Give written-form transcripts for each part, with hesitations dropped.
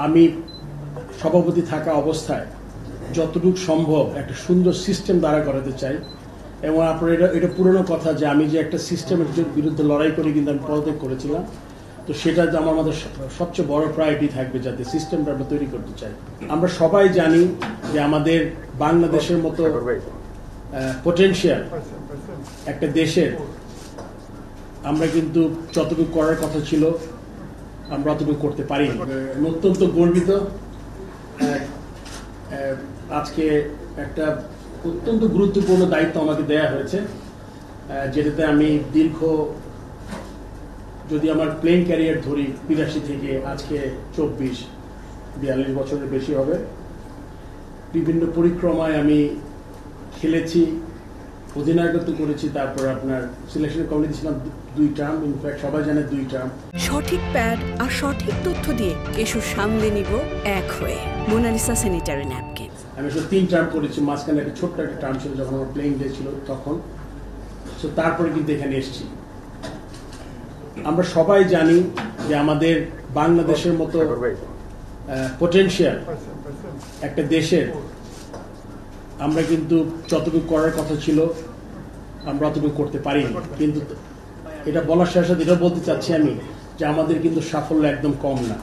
আমি সভাপতি থাকা অবস্থায় যতটুকু সম্ভব একটা সুন্দর সিস্টেম দাঁড়া করাতে চাই এবং আপনার এটা পুরনো কথা যে আমি যে একটা সিস্টেমের বিরুদ্ধে লড়াই করে কিন্তু আমি পদত্যাগ করেছিলাম, তো সেটা আমার মধ্যে সবচেয়ে বড় প্রায়োরিটি থাকবে, যাতে সিস্টেমটা আমরা তৈরি করতে চাই। আমরা সবাই জানি যে আমাদের বাংলাদেশের মতো পটেনশিয়াল একটা দেশের আমরা কিন্তু যতটুকু করার কথা ছিল আমরা অতটুকু করতে পারিনি। অত্যন্ত গর্বিত আজকে একটা অত্যন্ত গুরুত্বপূর্ণ দায়িত্ব আমাকে দেয়া হয়েছে, যেটাতে আমি যদি আমার প্লেইং ক্যারিয়ার ধরি ৮২ থেকে আজকে ৪২-৪২ বছরের বেশি হবে, বিভিন্ন পরিক্রমায় আমি খেলেছি, অধিনায়কত্ব করেছি, তারপর আপনার সিলেকশন কমিটি ছিলাম ২ টার্ম, ইনফ্যাক্ট সবাই জানে ২ টার্ম। সঠিক প্যাড আর সঠিক তথ্য দিয়ে কেশু সামলে নিব এক হয়ে। Monalisa sanitary napkin. আমি আসলে ৩ টার্ম করেছি, মাঝখানে একটা ছোট্ট একটা টার্ম ছিল যখন আমার প্লেইং ডে ছিল তখন। তো তারপরে কিন্তু এখানে এসেছি। আমরা সবাই জানি যে আমাদের বাংলাদেশের মতো পটেনশিয়াল একটা দেশের আমরা কিন্তু যতটুকু করার কথা ছিল আমরা অতটুকু করতে পারিনি। কিন্তু এটা বলার সাথে সাথে এটা বলতে চাচ্ছি আমি যে আমাদের কিন্তু সাফল্য একদম কম না।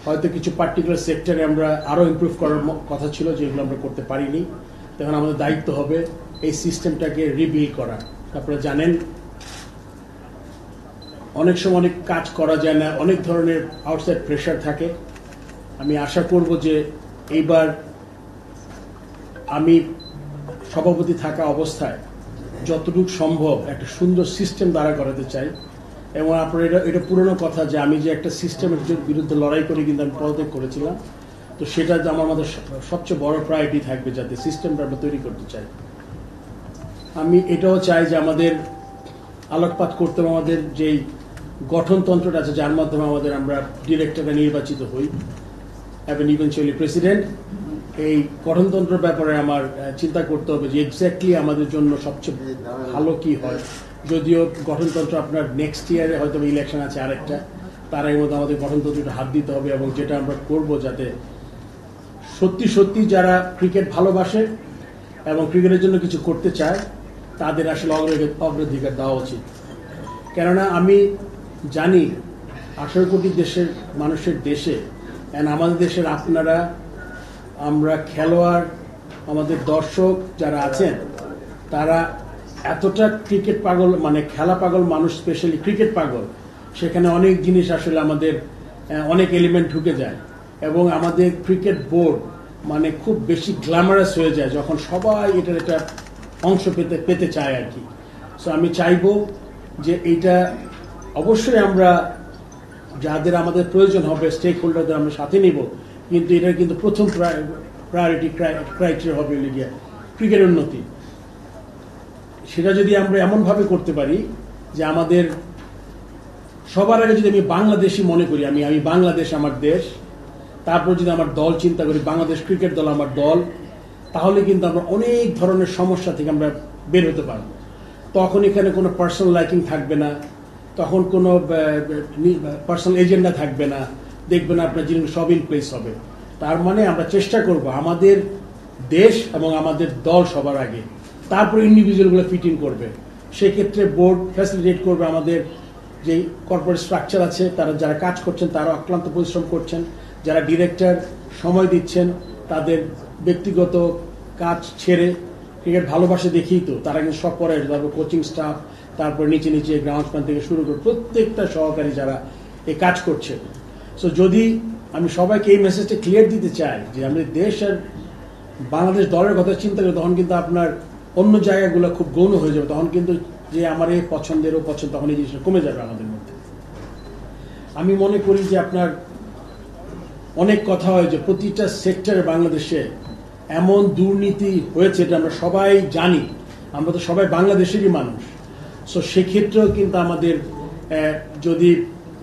হয়তো কিছু পার্টিকুলার সেক্টরে আমরা আরও ইমপ্রুভ করার কথা ছিল, যেগুলো আমরা করতে পারিনি। তখন আমাদের দায়িত্ব হবে এই সিস্টেমটাকে রিবিল্ড করা। আপনারা জানেন অনেক সময় অনেক কাজ করা যায় না, অনেক ধরনের আউটসাইড প্রেশার থাকে। আমি আশা করব যে এইবার আমি সভাপতি থাকা অবস্থায় যতটুকু সম্ভব একটা সুন্দর সিস্টেম দাঁড়া করাতে চাই এবং আপনার এটা পুরনো কথা যে আমি যে একটা সিস্টেমের বিরুদ্ধে লড়াই করে কিন্তু আমি পদত্যাগ করেছিলাম, তো সেটা আমার মধ্যে সবচেয়ে বড় প্রায়োরিটি থাকবে, যাতে সিস্টেমটা আমরা তৈরি করতে চাই। আমি এটাও চাই যে আমাদের আলোকপাত করতে হবে আমাদের যেই গঠনতন্ত্রটা আছে, যার মাধ্যমে আমরা ডিরেক্টররা নির্বাচিত হই এবং ইভেনচুয়ালি প্রেসিডেন্ট। এই গঠনতন্ত্রের ব্যাপারে আমার চিন্তা করতে হবে যে এক্স্যাক্টলি আমাদের জন্য সবচেয়ে ভালো কি হয়। যদিও গঠনতন্ত্র আপনার নেক্সট ইয়ারে হয়তো ইলেকশন আছে আরেকটা, তার এর মধ্যে আমাদের গঠনতন্ত্রটা হাত দিতে হবে এবং যেটা আমরা করব যাতে সত্যি সত্যি যারা ক্রিকেট ভালোবাসে এবং ক্রিকেটের জন্য কিছু করতে চায় তাদের আসলে অগ্রাধিকার দেওয়া উচিত। কেননা আমি জানি ১৮ কোটি দেশের মানুষের দেশে আমাদের দেশের আপনারা, আমরা খেলোয়াড়, আমাদের দর্শক যারা আছেন তারা এতটা ক্রিকেট পাগল, মানে খেলা পাগল মানুষ, স্পেশালি ক্রিকেট পাগল। সেখানে অনেক জিনিস আসলে আমাদের অনেক এলিমেন্ট ঢুকে যায় এবং আমাদের ক্রিকেট বোর্ড মানে খুব বেশি গ্ল্যামারাস হয়ে যায় যখন সবাই এটার একটা অংশ পেতে চায় আর কি। সো আমি চাইবো যে এইটা অবশ্যই আমরা যাদের আমাদের প্রয়োজন হবে স্টেক হোল্ডারদের আমরা সাথে নিব, কিন্তু এটার কিন্তু প্রথম প্রায়োরিটি ক্রাইটেরিয়া হবে ক্রিকেটের উন্নতি। সেটা যদি আমরা এমনভাবে করতে পারি যে আমাদের সবার আগে যদি আমি বাংলাদেশি মনে করি, আমি বাংলাদেশ আমার দেশ, তারপর যদি আমার দল চিন্তা করি, বাংলাদেশ ক্রিকেট দল আমার দল, তাহলে কিন্তু আমরা অনেক ধরনের সমস্যা থেকে আমরা বের হতে পারবো। তখন এখানে কোনো পার্সোনাল লাইকিং থাকবে না, তখন কোনো পার্সোনাল এজেন্ডা থাকবে না, দেখবেন আপনার জিনিস সব ইন প্লেস হবে। তার মানে আমরা চেষ্টা করব আমাদের দেশ এবং আমাদের দল সবার আগে, তারপর ইন্ডিভিজুয়ালগুলো ফিট ইন করবে। সেক্ষেত্রে বোর্ড ফ্যাসিলিটেট করবে আমাদের যে কর্পোরেট স্ট্রাকচার আছে, তারা যারা কাজ করছেন তারা অক্লান্ত পরিশ্রম করছেন, যারা ডিরেক্টর সময় দিচ্ছেন, তাদের ব্যক্তিগত কাজ ছেড়ে ক্রিকেট ভালোবাসে দেখেই তো তারা কিন্তু সব পরে, তারপর কোচিং স্টাফ, তারপর নিচে গ্রাউন্ডসম্যান থেকে শুরু করে প্রত্যেকটা সহকারী যারা এই কাজ করছে। সো যদি আমি সবাইকে এই মেসেজটা ক্লিয়ার দিতে চাই যে আমাদের দেশ আর বাংলাদেশ দলের কথা চিন্তা করি, তখন কিন্তু আপনার অন্য জায়গাগুলো খুব গৌণ হয়ে যাবে। তখন কিন্তু যে আমার এই পছন্দেরও পছন্দ, তখন এই জিনিসটা কমে যাবে আমাদের মধ্যে। আমি মনে করি যে আপনার অনেক কথা হয় যে প্রতিটা সেক্টরে বাংলাদেশে এমন দুর্নীতি হয়েছে, এটা আমরা সবাই জানি, আমরা তো সবাই বাংলাদেশেরই মানুষ। সো সেক্ষেত্রেও কিন্তু আমাদের যদি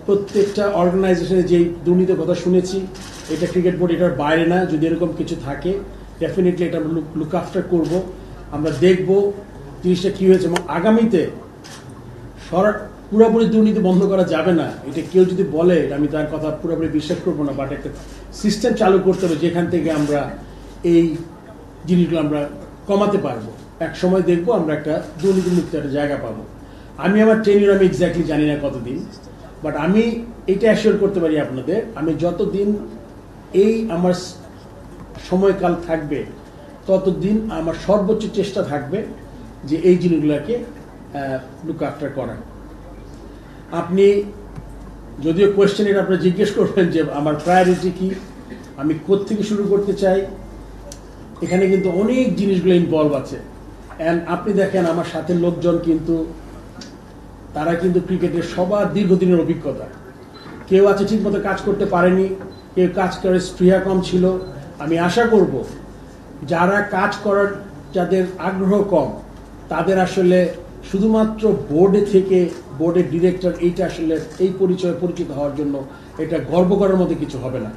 প্রত্যেকটা অর্গানাইজেশনে যেই দুর্নীতির কথা শুনেছি, এটা ক্রিকেট বোর্ড এটার বাইরে না, যদি এরকম কিছু থাকে ডেফিনেটলি এটা আমরা লুক আফটার করবো, আমরা দেখব জিনিসটা কী হয়েছে এবং আগামীতে পুরোপুরি দুর্নীতি বন্ধ করা যাবে না, এটা কেউ যদি বলে আমি তার কথা পুরোপুরি বিশ্বাস করবো না, বাট একটা সিস্টেম চালু করতে হবে যেখান থেকে আমরা এই জিনিসগুলো আমরা কমাতে পারবো। এক সময় দেখবো আমরা একটা দুর্নীতিমুক্ত একটা জায়গা পাবো। আমি আমার টেনিউর আমি এক্স্যাক্টলি জানি না কতদিন, বাট আমি এটা অ্যাসিওর করতে পারি আপনাদের, আমি যতদিন এই আমার সময়কাল থাকবে ততদিন আমার সর্বোচ্চ চেষ্টা থাকবে যে এই জিনিসগুলোকে লুক আফটার করা। আপনি যদিও কোয়েশ্চেন এটা আপনি জিজ্ঞেস করবেন যে আমার প্রায়োরিটি কি, আমি কোত্থেকে শুরু করতে চাই, এখানে কিন্তু অনেক জিনিসগুলো ইনভলভ আছে। অ্যান্ড আপনি দেখেন আমার সাথে লোকজন কিন্তু তারা কিন্তু ক্রিকেটের সবার দীর্ঘদিনের অভিজ্ঞতা, কেউ আছে ঠিকমতো কাজ করতে পারেনি, কেউ কাজ করে স্পৃহা কম ছিল। আমি আশা করব যারা কাজ করার যাদের আগ্রহ কম তাদের আসলে শুধুমাত্র বোর্ডে থেকে বোর্ডের ডিরেক্টর এইটা আসলে এই পরিচয়ে পরিচিত হওয়ার জন্য এটা গর্ব করার মতো কিছু হবে না।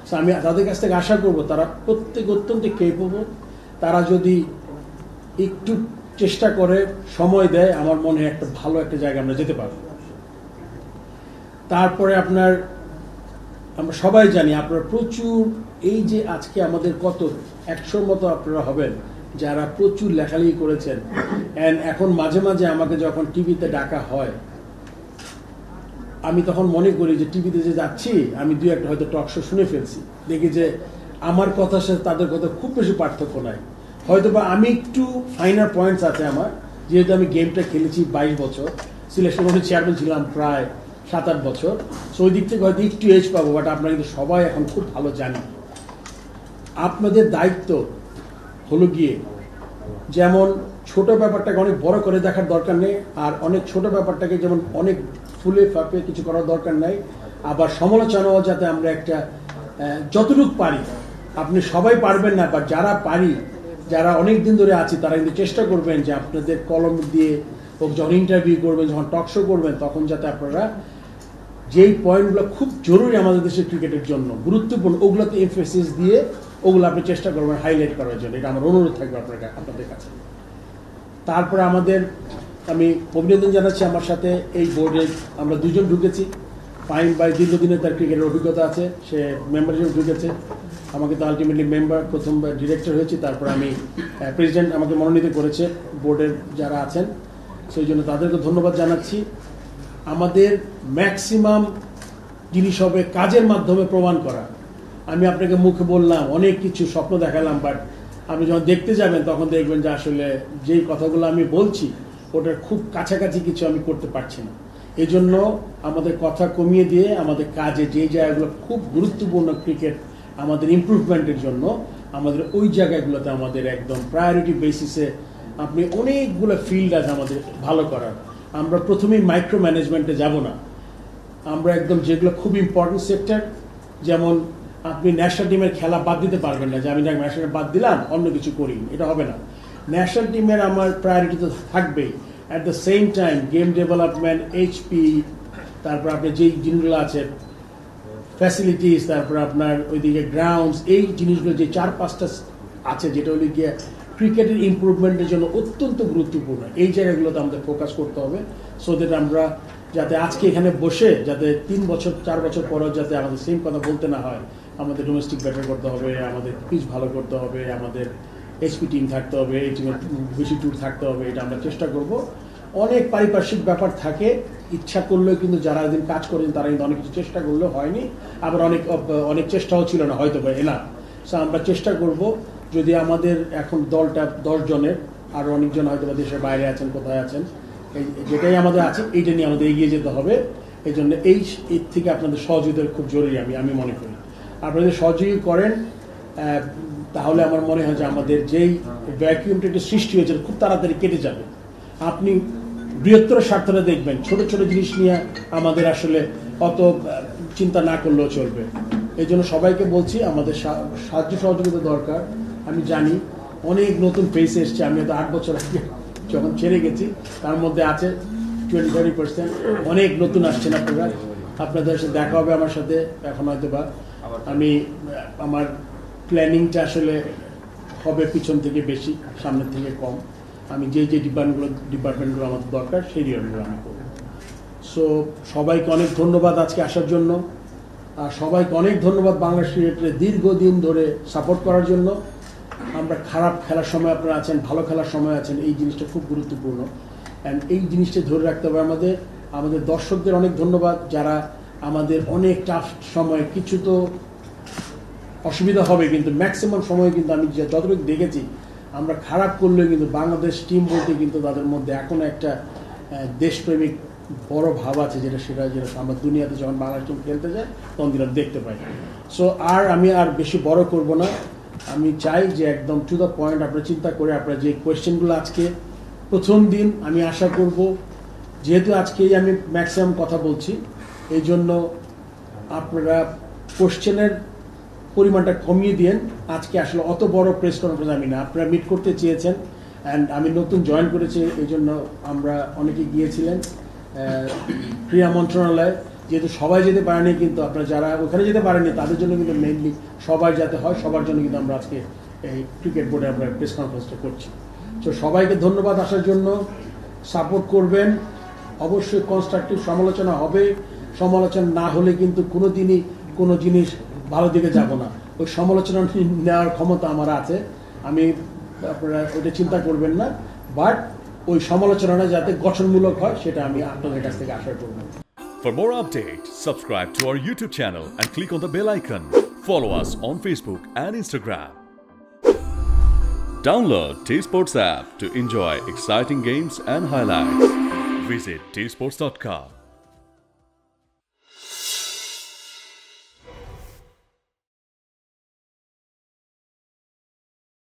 সো আমি তাদের কাছ থেকে আশা করব তারা প্রত্যেক অত্যন্ত কেপেবল, তারা যদি একটু চেষ্টা করে সময় দেয় আমার মনে হয় একটা ভালো একটা জায়গায় আমরা যেতে পারবো। তারপরে আমরা সবাই জানি আপনারা প্রচুর এই যে আজকে আমাদের কত 100 মতো আপনারা হবেন যারা প্রচুর লেখালেখি করেছেন। অ্যান্ড এখন মাঝে মাঝে আমাকে যখন টিভিতে ডাকা হয় আমি তখন মনে করি যে টিভিতে যে যাচ্ছি আমি 2-1 হয়তো টক শো শুনে ফেলছি, দেখি যে আমার কথার সাথে তাদের কথা খুব বেশি পার্থক্য নাই। হয়তো বা আমি একটু ফাইনার পয়েন্টস আছে আমার, যেহেতু আমি গেমটা খেলেছি 22 বছর, সিলেকশন কমিটির চেয়ারম্যান ছিলাম প্রায় 7-8 বছর, সো ওই দিক থেকে হয়তো একটু এজ পাবো, বাট আপনারা কিন্তু সবাই এখন খুব ভালো জানি। আপনাদের দায়িত্ব হলো গিয়ে যেমন ছোট ব্যাপারটাকে অনেক বড় করে দেখার দরকার নেই, আর অনেক ছোট ব্যাপারটাকে যেমন অনেক ফুলে ফাঁপে কিছু করার দরকার নাই, আবার সমালোচনাও যাতে আমরা একটা যতটুকু পারি, আপনি সবাই পারবেন না, বা যারা পারি যারা অনেক দিন ধরে আছি তারা কিন্তু চেষ্টা করবেন যে আপনাদের কলম দিয়ে যখন ইন্টারভিউ করবেন যখন টক শো করবেন তখন যাতে আপনারা যেই পয়েন্টগুলো খুব জরুরি আমাদের দেশের ক্রিকেটের জন্য গুরুত্বপূর্ণ ওগুলোতে এমফেসিস দিয়ে ওগুলো আপনি চেষ্টা করবেন হাইলাইট করার জন্য, এটা আমার অনুরোধ থাকবে আপনাদের কাছে। তারপরে আমি অভিনন্দন জানাচ্ছি আমার সাথে এই বোর্ডে আমরা 2 জন ঢুকেছি। ফাইন বাই দীর্ঘদিনের তার ক্রিকেটের অভিজ্ঞতা আছে, সে মেম্বার হিসেবে ঢুকেছে, আমাকে তো আলটিমেটলি মেম্বার প্রথমবার ডিরেক্টর হয়েছি, তারপর আমি প্রেসিডেন্ট আমাকে মনোনীত করেছে বোর্ডের যারা আছেন, সেই জন্য তাদেরকে ধন্যবাদ জানাচ্ছি। আমাদের ম্যাক্সিমাম জিনিস হবে কাজের মাধ্যমে প্রমাণ করা। আমি আপনাকে মুখে বললাম অনেক কিছু স্বপ্ন দেখালাম, বাট আপনি যখন দেখতে যাবেন তখন দেখবেন যে আসলে যেই কথাগুলো আমি বলছি ওটার খুব কাছাকাছি কিছু আমি করতে পারছি না। এই জন্য আমাদের কথা কমিয়ে দিয়ে আমাদের কাজে যে জায়গাগুলো খুব গুরুত্বপূর্ণ ক্রিকেট আমাদের ইমপ্রুভমেন্টের জন্য আমাদের ওই জায়গাগুলোতে আমাদের একদম প্রায়োরিটি বেসিসে আপনি অনেকগুলো ফিল্ড আছে আমাদের ভালো করার। আমরা প্রথমেই মাইক্রো ম্যানেজমেন্টে যাব না, আমরা একদম যেগুলো খুব ইম্পর্টেন্ট সেক্টর, যেমন আপনি ন্যাশনাল টিমের খেলা বাদ দিতে পারবেন না যে আমি ন্যাশনাল বাদ দিলাম অন্য কিছু করি, এটা হবে না। ন্যাশনাল টিমের আমার প্রায়োরিটি তো থাকবেই, at the same time game development, HP, তারপর আপনার যেই জিনিসগুলো আছে ফ্যাসিলিটিস, তারপর আপনার ওইদিকে গ্রাউন্ডস, এই জিনিসগুলো যে 4-5টা আছে যেটা হলো গিয়ে ক্রিকেটের ইমপ্রুভমেন্টের জন্য অত্যন্ত গুরুত্বপূর্ণ, এই জায়গাগুলোতে আমাদের ফোকাস করতে হবে। সো দ্যাট আমরা যাতে আজকে এখানে বসে যাতে 3 বছর 4 বছর পরেও যাতে আমাদের সেম কথা বলতে না হয়, আমাদের ডোমেস্টিক বেটার করতে হবে, আমাদের পিচ ভালো করতে হবে, আমাদের এইচপি টিম থাকতে হবে, এই টিমের বেশি ট্যুর থাকতে হবে, এটা আমরা চেষ্টা করব। অনেক পারিপার্শ্বিক ব্যাপার থাকে, ইচ্ছা করলেও কিন্তু যারা এদিন কাজ করেন তারা কিন্তু অনেক কিছু চেষ্টা করলেও হয়নি, আবার অনেক চেষ্টাও ছিল না হয়তো বা এনা। সো আমরা চেষ্টা করব যদি আমাদের এখন দলটা 10 জনের, আরও অনেকজন হয়তো বা দেশের বাইরে আছেন, কোথায় আছেন, এই যেটাই আমাদের আছে এইটা নিয়ে আমাদের এগিয়ে যেতে হবে। এই জন্য এর থেকে আপনাদের সহযোগিতা খুব জরুরি আমি মনে করি। আপনাদের সহযোগী করেন তাহলে আমার মনে হয় যে আমাদের যেই ভ্যাকুয়ামটা একটু সৃষ্টি হয়েছে খুব তাড়াতাড়ি কেটে যাবে। আপনি বৃহত্তর স্বার্থটা দেখবেন, ছোট ছোট জিনিস নিয়ে আমাদের আসলে অত চিন্তা না করলেও চলবে। এই জন্য সবাইকে বলছি আমাদের সাহায্য সহযোগিতা দরকার। আমি জানি অনেক নতুন ফেস এসছে, আমি হয়তো 8 বছর আগে যখন ছেড়ে গেছি তার মধ্যে আছে 20-30%, অনেক নতুন আসছেন আপনারা, আপনাদের সাথে দেখা হবে আমার সাথে। এখন হয়তো বা আমি আমার প্ল্যানিংটা আসলে হবে পিছন থেকে বেশি, সামনের থেকে কম। আমি যে ডিপার্টমেন্টগুলো আমার দরকার সেই ডিপার্টমেন্টগুলো আমি করব। সো সবাইকে অনেক ধন্যবাদ আজকে আসার জন্য, আর সবাইকে অনেক ধন্যবাদ বাংলাদেশ ক্রিকেটের দীর্ঘদিন ধরে সাপোর্ট করার জন্য। আমরা খারাপ খেলার সময় আপনারা আছেন, ভালো খেলার সময় আছেন, এই জিনিসটা খুব গুরুত্বপূর্ণ। অ্যান্ড এই জিনিসটা ধরে রাখতে হবে আমাদের দর্শকদের অনেক ধন্যবাদ, যারা আমাদের অনেক টাফ সময়, কিছু তো অসুবিধা হবে কিন্তু ম্যাক্সিমাম সময় কিন্তু আমি যতটুকু দেখেছি আমরা খারাপ করলেও কিন্তু বাংলাদেশ টিম বলতে কিন্তু তাদের মধ্যে এখনও একটা দেশপ্রেমিক বড় ভাব আছে, যেটা আমরা দুনিয়াতে যখন বাংলাদেশ টিম খেলতে যায় তখন যেটা দেখতে পাই। সো আমি বেশি বড় করব না, আমি চাই যে একদম টু দ্য পয়েন্ট আপনারা চিন্তা করে আপনারা যে কোয়েশ্চেনগুলো আজকে প্রথম দিন আমি আশা করব, যেহেতু আজকেই আমি ম্যাক্সিমাম কথা বলছি, এই জন্য আপনারা কোশ্চেনের পরিমাণটা কমিয়ে দিন। আজকে আসলে অত বড় প্রেস কনফারেন্স আমি না, আপনারা মিট করতে চেয়েছেন অ্যান্ড আমি নতুন জয়েন করেছি, এই জন্য আমরা অনেকে গিয়েছিলেন ক্রীড়া মন্ত্রণালয়ে, যেহেতু সবাই যেতে পারেনি, কিন্তু আপনারা যারা ওখানে যেতে পারেনি তাদের জন্য কিন্তু মেইনলি সবাই যাতে হয়, সবার জন্য কিন্তু আমরা আজকে এই ক্রিকেট বোর্ডে আমরা প্রেস কনফারেন্সটা করছি। তো সবাইকে ধন্যবাদ আসার জন্য, সাপোর্ট করবেন, অবশ্যই কনস্ট্রাকটিভ সমালোচনা হবে, সমালোচনা না হলে কিন্তু কোনো দিনই কোনো জিনিস ভালো দিকে যাব না। ওই সমালোচনা নেওয়ার ক্ষমতা আমার আছে, আপনারা ওইটা চিন্তা করবেন না, বাট ওই সমালোচনাটা যাতে গঠনমূলক হয় সেটা আমি আপনাদের কাছ থেকে আশা করব। For more updates, subscribe to our YouTube channel and click on the bell icon. Follow us on Facebook and Instagram. Download T-Sports app to enjoy exciting games and highlights. Visit tsports.com.